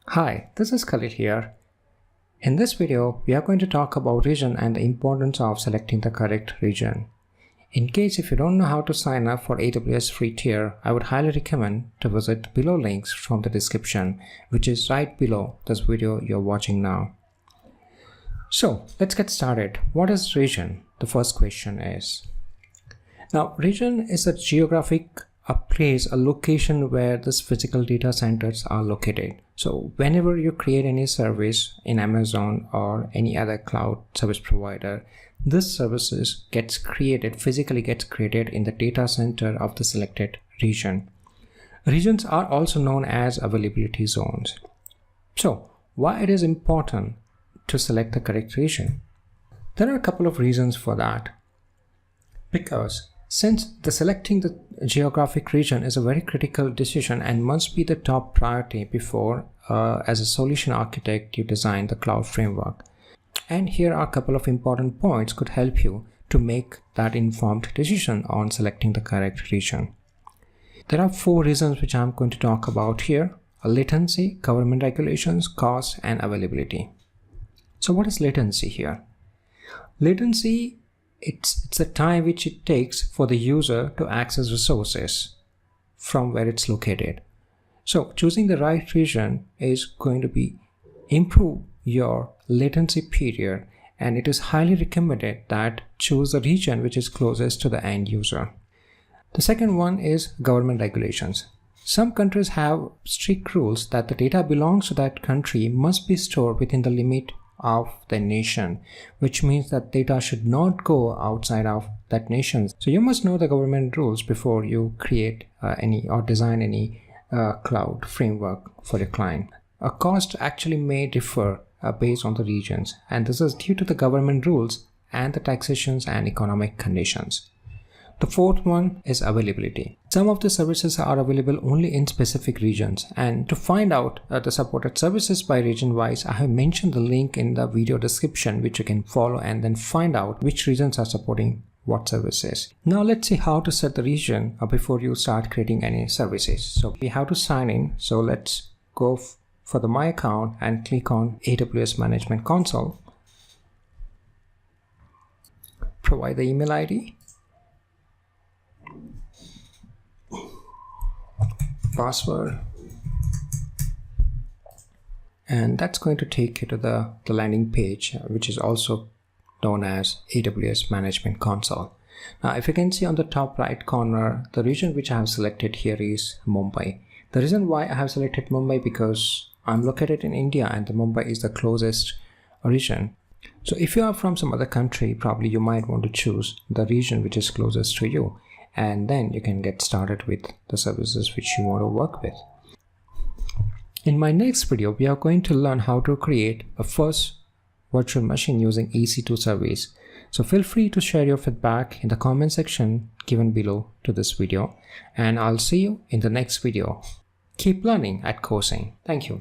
Hi, this is Khalid here. In this video, we are going to talk about region and the importance of selecting the correct region. In case if you don't know how to sign up for AWS free tier, I would highly recommend to visit below links from the description, which is right below this video you're watching now. So let's get started. What is region? The first question is. Now, region is a geographic place, a location where this physical data centers are located. So whenever you create any service in Amazon or any other cloud service provider, this services physically gets created in the data center of the selected region. Regions are also known as availability zones. So why it is important to select the correct region? There are a couple of reasons for that. Because since selecting the geographic region is a very critical decision and must be the top priority before, as a solution architect, you design the cloud framework. And here are a couple of important points could help you to make that informed decision on selecting the correct region. There are 4 reasons which I'm going to talk about here: latency, government regulations, cost, and availability. So what is latency here? Latency, it's the time which it takes for the user to access resources from where it's located. So choosing the right region is going to improve your latency period, and it is highly recommended that choose the region which is closest to the end user. The second one is government regulations. Some countries have strict rules that the data belongs to that country must be stored within the limit of the nation, which means that data should not go outside of that nation. So you must know the government rules before you create design any cloud framework for your client. A cost actually may differ based on the regions, and this is due to the government rules and the taxations and economic conditions. The fourth one is availability. Some of the services are available only in specific regions, and to find out the supported services by region wise, I have mentioned the link in the video description which you can follow and then find out which regions are supporting what services. Now let's see how to set the region before you start creating any services. So we have to sign in. So let's go for the My Account and click on AWS Management Console. Provide the email ID, password, and that's going to take you to the landing page, which is also known as AWS Management Console. Now if you can see on the top right corner, the region which I have selected here is Mumbai. The reason why I have selected Mumbai because I'm located in India and the Mumbai is the closest region. So if you are from some other country, probably you might want to choose the region which is closest to you, and then you can get started with the services which you want to work with. In my next video, we are going to learn how to create a first virtual machine using EC2 service. So feel free to share your feedback in the comment section given below to this video, and I'll see you in the next video. Keep learning at CourseIng. Thank you.